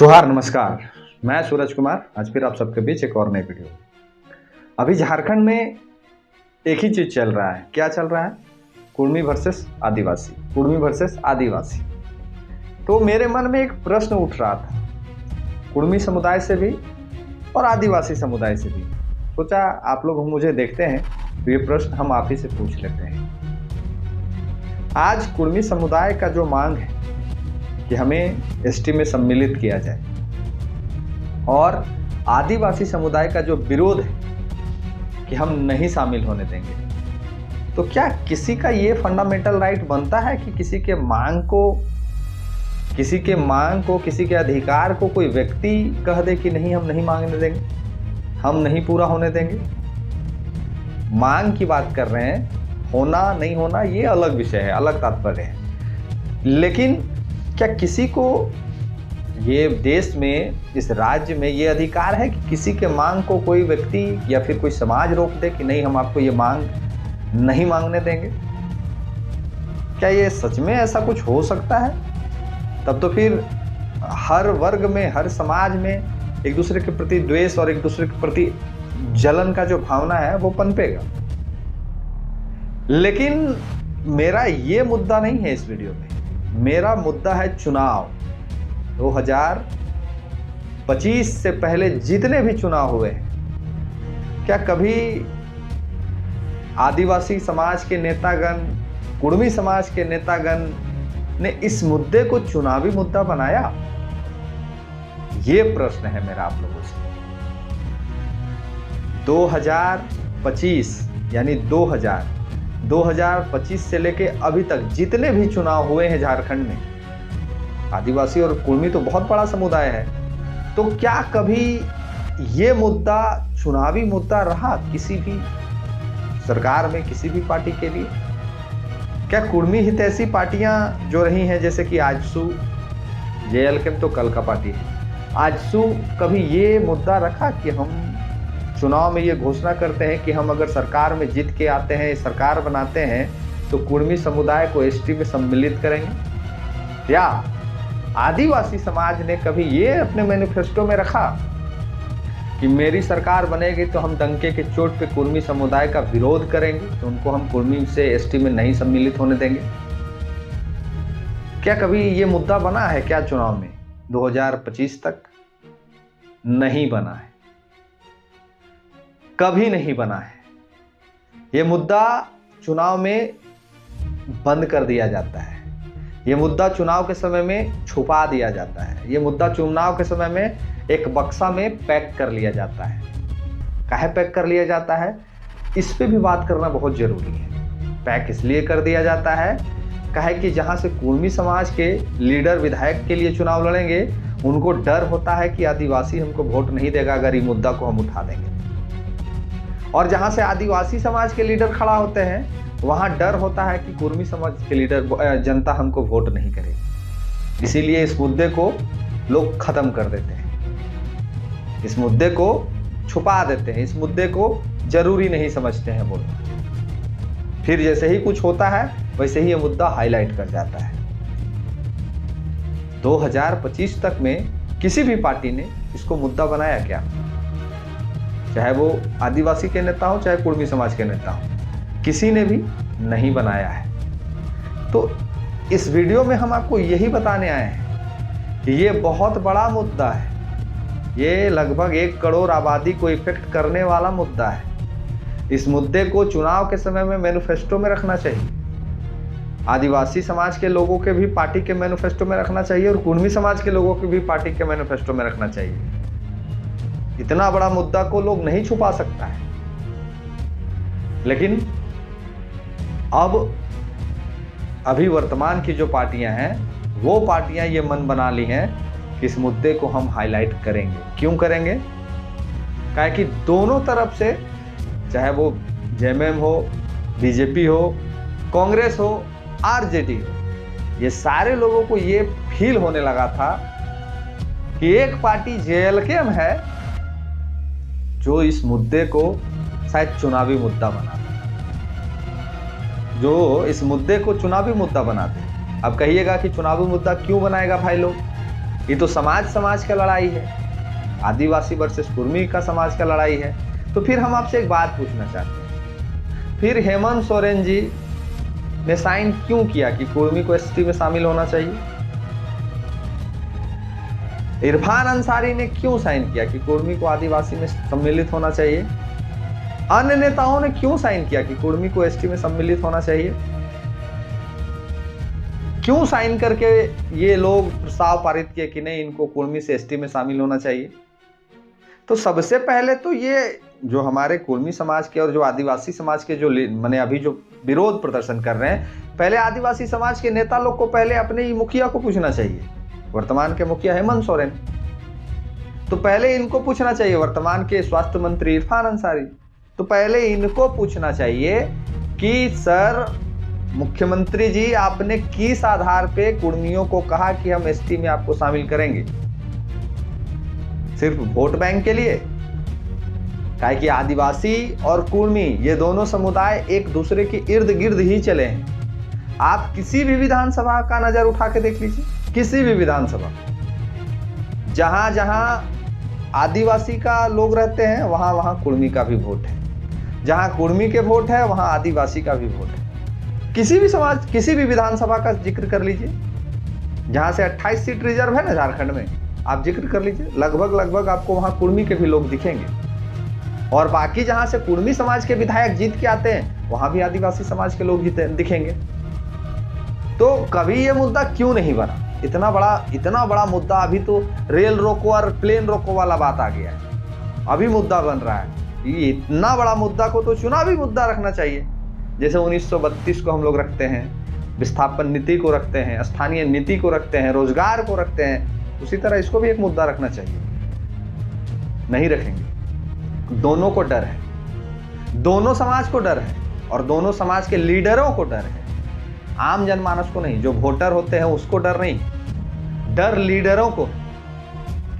जोहार, नमस्कार। मैं सूरज कुमार आज फिर आप सबके बीच एक और नई वीडियो। अभी झारखंड में एक ही चीज चल रहा है। क्या चल रहा है? कुर्मी वर्सेस आदिवासी, कुर्मी वर्सेस आदिवासी। तो मेरे मन में एक प्रश्न उठ रहा था, कुर्मी समुदाय से भी और आदिवासी समुदाय से भी। सोचा आप लोग मुझे देखते हैं तो ये प्रश्न हम आप ही से पूछ लेते हैं। आज कुर्मी समुदाय का जो मांग है कि हमें एसटी में सम्मिलित किया जाए और आदिवासी समुदाय का जो विरोध है कि हम नहीं शामिल होने देंगे, तो क्या किसी का ये फंडामेंटल राइट बनता है कि किसी के मांग को किसी के अधिकार को कोई व्यक्ति कह दे कि नहीं, हम नहीं मांगने देंगे, हम नहीं पूरा होने देंगे? मांग की बात कर रहे हैं, होना नहीं होना ये अलग विषय है, अलग तात्पर्य है। लेकिन क्या किसी को ये देश में, इस राज्य में ये अधिकार है कि किसी के मांग को कोई व्यक्ति या फिर कोई समाज रोक दे कि नहीं, हम आपको ये मांग नहीं मांगने देंगे? क्या ये सच में ऐसा कुछ हो सकता है? तब तो फिर हर वर्ग में, हर समाज में एक दूसरे के प्रति द्वेष और एक दूसरे के प्रति जलन का जो भावना है वो पनपेगा। लेकिन मेरा ये मुद्दा नहीं है इस वीडियो में। मेरा मुद्दा है चुनाव। 2025 से पहले जितने भी चुनाव हुए हैं, क्या कभी आदिवासी समाज के नेतागण, कुर्मी समाज के नेतागण ने इस मुद्दे को चुनावी मुद्दा बनाया? ये प्रश्न है मेरा आप लोगों से। 2025 यानी 2025 से लेके अभी तक जितने भी चुनाव हुए हैं झारखंड में, आदिवासी और कुर्मी तो बहुत बड़ा समुदाय है, तो क्या कभी ये मुद्दा चुनावी मुद्दा रहा किसी भी सरकार में, किसी भी पार्टी के लिए? क्या कुर्मी हितैषी पार्टियां जो रही हैं, जैसे कि आजसू, जेएलके तो कल का पार्टी है, आजसू कभी ये मुद्दा रखा कि हम चुनाव में ये घोषणा करते हैं कि हम अगर सरकार में जीत के आते हैं, सरकार बनाते हैं, तो कुर्मी समुदाय को एसटी में सम्मिलित करेंगे? या आदिवासी समाज ने कभी ये अपने मैनिफेस्टो में रखा कि मेरी सरकार बनेगी तो हम डंके के चोट पे कुर्मी समुदाय का विरोध करेंगे, तो उनको हम कुर्मी से एसटी में नहीं सम्मिलित होने देंगे? क्या कभी ये मुद्दा बना है क्या चुनाव में? 2025 तक नहीं बना है, कभी नहीं बना है। ये मुद्दा चुनाव में बंद कर दिया जाता है, ये मुद्दा चुनाव के समय में छुपा दिया जाता है, ये मुद्दा चुनाव के समय में एक बक्सा में पैक कर लिया जाता है। काहे पैक कर लिया जाता है, इस पे भी बात करना बहुत जरूरी है। पैक इसलिए कर दिया जाता है काहे कि जहां से कुर्मी समाज के लीडर विधायक के लिए चुनाव लड़ेंगे, उनको डर होता है कि आदिवासी हमको वोट नहीं देगा अगर ये मुद्दा को हम उठा देंगे। और जहां से आदिवासी समाज के लीडर खड़ा होते हैं, वहां डर होता है कि कुर्मी समाज के लीडर, जनता हमको वोट नहीं करेगी। इसीलिए इस मुद्दे को लोग खत्म कर देते हैं, इस मुद्दे को छुपा देते हैं, इस मुद्दे को जरूरी नहीं समझते हैं बोलना। फिर जैसे ही कुछ होता है वैसे ही ये मुद्दा हाईलाइट कर जाता है। 2025 तक में किसी भी पार्टी ने इसको मुद्दा बनाया क्या? चाहे वो आदिवासी के नेता हो, चाहे कुर्मी समाज के नेता हो, किसी ने भी नहीं बनाया है। तो इस वीडियो में हम आपको यही बताने आए हैं कि ये बहुत बड़ा मुद्दा है, ये लगभग 1 करोड़ आबादी को इफेक्ट करने वाला मुद्दा है। इस मुद्दे को चुनाव के समय में मैनिफेस्टो में रखना चाहिए, आदिवासी समाज के लोगों के भी पार्टी के मैनिफेस्टो में रखना चाहिए और कुर्मी समाज के लोगों के भी पार्टी के मैनिफेस्टो में रखना चाहिए। इतना बड़ा मुद्दा को लोग नहीं छुपा सकता है। लेकिन अभी वर्तमान की जो पार्टियां हैं, वो पार्टियां ये मन बना ली हैं कि इस मुद्दे को हम हाईलाइट करेंगे। क्यों करेंगे? काहे कि दोनों तरफ से, चाहे वो जेएमएम हो, बीजेपी हो, कांग्रेस हो, आरजेडी हो, ये सारे लोगों को ये फील होने लगा था कि एक पार्टी जेएलके में है जो इस मुद्दे को शायद चुनावी मुद्दा बना दे, जो इस मुद्दे को चुनावी मुद्दा बनाते। अब कहिएगा कि चुनावी मुद्दा क्यों बनाएगा भाई लोग? ये तो समाज का लड़ाई है, आदिवासी वर्सेस कुर्मी का समाज का लड़ाई है। तो फिर हम आपसे एक बात पूछना चाहते हैं, फिर हेमंत सोरेन जी ने साइन क्यों किया कि कुर्मी को एसटी में शामिल होना चाहिए? इरफान अंसारी ने क्यों साइन किया कि कुर्मी को आदिवासी में सम्मिलित होना चाहिए? अन्य नेताओं ने क्यों साइन किया कि कुर्मी को एसटी में सम्मिलित होना चाहिए? क्यों साइन करके ये लोग प्रस्ताव पारित किए कि नहीं, इनको कुर्मी से एसटी में शामिल होना चाहिए? तो सबसे पहले तो ये जो हमारे कुर्मी समाज के और जो आदिवासी समाज के जो माने अभी जो विरोध प्रदर्शन कर रहे हैं, पहले आदिवासी समाज के नेता लोग को पहले अपने ही मुखिया को पूछना चाहिए, वर्तमान के मुखिया हेमंत सोरेन। तो पहले इनको पूछना चाहिए, वर्तमान के स्वास्थ्य मंत्री इरफान अंसारी, तो पहले इनको पूछना चाहिए कि सर मुख्यमंत्री जी, आपने किस आधार पे कुर्मियों को कहा कि हम एसटी में आपको शामिल करेंगे? सिर्फ वोट बैंक के लिए? काहे कि आदिवासी और कुर्मी ये दोनों समुदाय एक दूसरे के इर्द गिर्द ही चले हैं। आप किसी भी विधानसभा का नजर उठा के देख लीजिए, किसी भी विधानसभा, जहां जहां आदिवासी का लोग रहते हैं वहां वहां कुर्मी का भी वोट है, जहां कुर्मी के वोट है वहां आदिवासी का भी वोट है। किसी भी समाज, किसी भी विधानसभा का जिक्र कर लीजिए, जहां से 28 सीट रिजर्व है ना झारखंड में, आप जिक्र कर लीजिए, लगभग आपको वहां कुर्मी के भी लोग दिखेंगे। और बाकी जहां से कुर्मी समाज के विधायक जीत के आते हैं वहां भी आदिवासी समाज के लोग दिखेंगे। तो कभी ये मुद्दा क्यों नहीं बना? इतना बड़ा मुद्दा, अभी तो रेल रोको और प्लेन रोको वाला बात आ गया है, अभी मुद्दा बन रहा है। ये इतना बड़ा मुद्दा को तो चुनावी मुद्दा रखना चाहिए, जैसे 1932 को हम लोग रखते हैं, विस्थापन नीति को रखते हैं, स्थानीय नीति को रखते हैं, रोजगार को रखते हैं, उसी तरह इसको भी एक मुद्दा रखना चाहिए। नहीं रखेंगे। दोनों को डर है, दोनों समाज को डर है और दोनों समाज के लीडरों को डर है, आम जनमानस को नहीं। जो वोटर होते हैं उसको डर नहीं, डर लीडरों को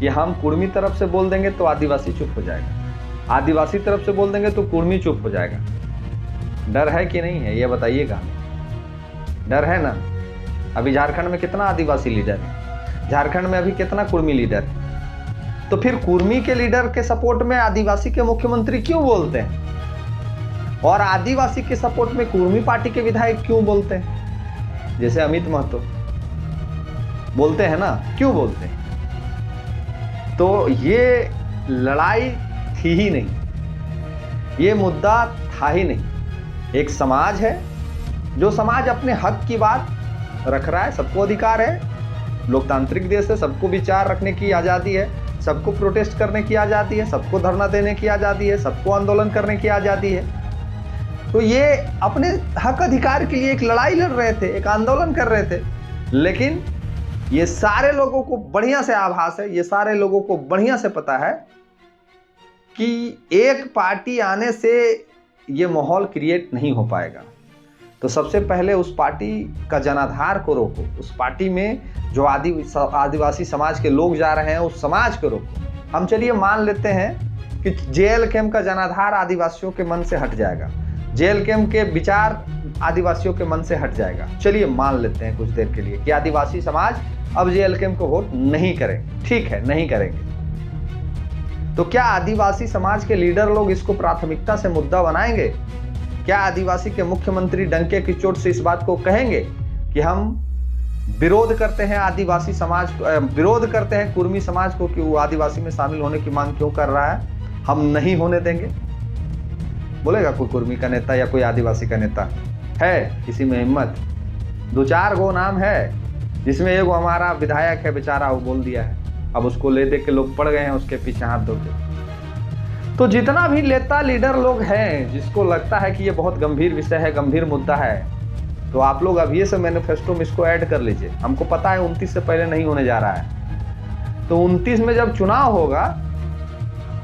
कि हम कुर्मी तरफ से बोल देंगे तो आदिवासी चुप हो जाएगा, आदिवासी तरफ से बोल देंगे तो कुर्मी चुप हो जाएगा। डर है कि नहीं है, ये बताइएगा। डर है ना? अभी झारखंड में कितना आदिवासी लीडर है, झारखंड में अभी कितना कुर्मी लीडर है? तो फिर कुर्मी के लीडर के सपोर्ट में आदिवासी के मुख्यमंत्री क्यों बोलते हैं और आदिवासी के सपोर्ट में कुर्मी पार्टी के विधायक क्यों बोलते हैं? जैसे अमित महतो बोलते हैं ना, क्यों बोलते हैं? तो ये लड़ाई थी ही नहीं, ये मुद्दा था ही नहीं। एक समाज है, जो समाज अपने हक की बात रख रहा है, सबको अधिकार है, लोकतांत्रिक देश है, सबको विचार रखने की आज़ादी है, सबको प्रोटेस्ट करने की आज़ादी है, सबको धरना देने की आज़ादी है, सबको आंदोलन करने की आज़ादी है। तो ये अपने हक अधिकार के लिए एक लड़ाई लड़ रहे थे, एक आंदोलन कर रहे थे। लेकिन ये सारे लोगों को बढ़िया से आभास है, ये सारे लोगों को बढ़िया से पता है कि एक पार्टी आने से ये माहौल क्रिएट नहीं हो पाएगा। तो सबसे पहले उस पार्टी का जनाधार को रोको, उस पार्टी में जो आदिवासी समाज के लोग जा रहे हैं उस समाज को रोको। हम चलिए मान लेते हैं कि जेएल कैंप का जनाधार आदिवासियों के मन से हट जाएगा, जेएल कैंप के विचार आदिवासियों के मन से हट जाएगा। चलिए मान लेते हैं कुछ देर के लिए कि आदिवासी समाज अब जेएल कैंप को वोट नहीं करेंगे, ठीक है, नहीं करेंगे। तो क्या आदिवासी समाज के लीडर लोग इसको प्राथमिकता से मुद्दा बनाएंगे? क्या आदिवासी के मुख्यमंत्री डंके की चोट से इस बात को कहेंगे कि हम विरोध करते हैं आदिवासी समाज, विरोध करते हैं कुर्मी समाज को कि वो आदिवासी में शामिल होने की मांग क्यों कर रहा है, हम नहीं होने देंगे? बोलेगा कोई कुर्मी का नेता या कोई आदिवासी का नेता? है किसी में हिम्मत? 2-4 गो नाम है, जिसमें एगो हमारा विधायक है बेचारा, वो बोल दिया है, अब उसको ले दे के लोग पड़ गए हैं उसके पीछे हाथ धो के। तो जितना भी नेता लीडर लोग हैं जिसको लगता है कि ये बहुत गंभीर विषय है, गंभीर मुद्दा है, तो आप लोग अभी से मैनिफेस्टो में इसको ऐड कर लीजिए। हमको पता है 29 से पहले नहीं होने जा रहा है, तो 29 में जब चुनाव होगा,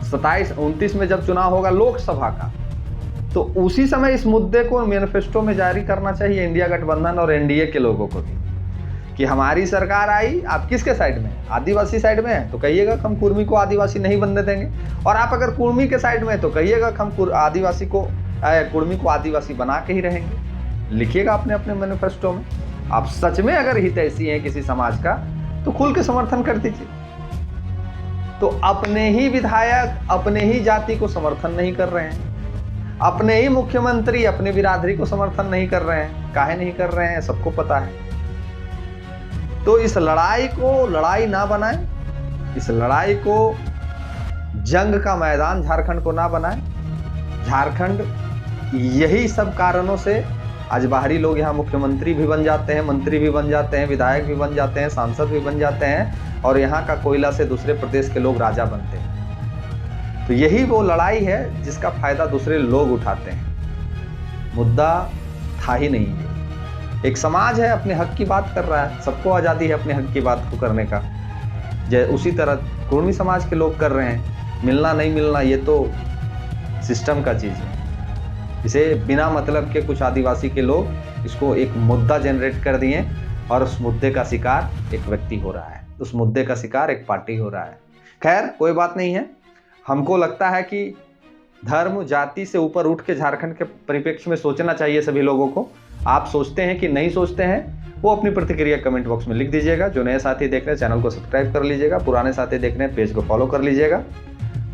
29 में जब चुनाव होगा लोकसभा का, तो उसी समय इस मुद्दे को मैनिफेस्टो में जारी करना चाहिए इंडिया गठबंधन और एनडीए के लोगों को भी, कि हमारी सरकार आई, आप किसके साइड में? आदिवासी साइड में है तो कहिएगा हम कुर्मी को आदिवासी नहीं बनने देंगे, और आप अगर कुर्मी के साइड में है तो कहिएगा हम आदिवासी को कुर्मी को आदिवासी बना के ही रहेंगे। लिखिएगा अपने अपने मैनिफेस्टो में। आप सच में अगर हितैषी हैं किसी समाज का, तो खुल के समर्थन कर दीजिए। तो अपने ही विधायक अपने ही जाति को समर्थन नहीं कर रहे हैं, अपने ही मुख्यमंत्री अपने बिरादरी को समर्थन नहीं कर रहे हैं। काहे नहीं कर रहे हैं सबको पता है। तो इस लड़ाई को लड़ाई ना बनाएं, इस लड़ाई को जंग का मैदान झारखंड को ना बनाएं। झारखंड यही सब कारणों से आज बाहरी लोग यहाँ मुख्यमंत्री भी बन जाते हैं, मंत्री भी बन जाते हैं, विधायक भी बन जाते हैं, सांसद भी बन जाते हैं, और यहाँ का कोयला से दूसरे प्रदेश के लोग राजा बनते हैं। तो यही वो लड़ाई है जिसका फायदा दूसरे लोग उठाते हैं। मुद्दा था ही नहीं है। एक समाज है अपने हक की बात कर रहा है, सबको आज़ादी है अपने हक की बात को करने का। उसी तरह कुर्मी समाज के लोग कर रहे हैं। मिलना नहीं मिलना ये तो सिस्टम का चीज़ है। इसे बिना मतलब के कुछ आदिवासी के लोग इसको एक मुद्दा जनरेट कर दिए और उस मुद्दे का शिकार एक व्यक्ति हो रहा है, उस मुद्दे का शिकार एक पार्टी हो रहा है। खैर कोई बात नहीं है। हमको लगता है कि धर्म जाति से ऊपर उठ के झारखंड के परिप्रेक्ष्य में सोचना चाहिए सभी लोगों को। आप सोचते हैं कि नहीं सोचते हैं, वो अपनी प्रतिक्रिया कमेंट बॉक्स में लिख दीजिएगा। जो नए साथी देख रहे हैं चैनल को सब्सक्राइब कर लीजिएगा, पुराने साथी देख रहे हैं पेज को फॉलो कर लीजिएगा,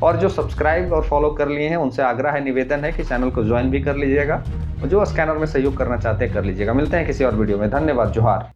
और जो सब्सक्राइब और फॉलो कर लिए हैं उनसे आग्रह है, निवेदन है कि चैनल को ज्वाइन भी कर लीजिएगा, और जो स्कैनर में सहयोग करना चाहते हैं कर लीजिएगा। मिलते हैं किसी और वीडियो में। धन्यवाद। जोहार।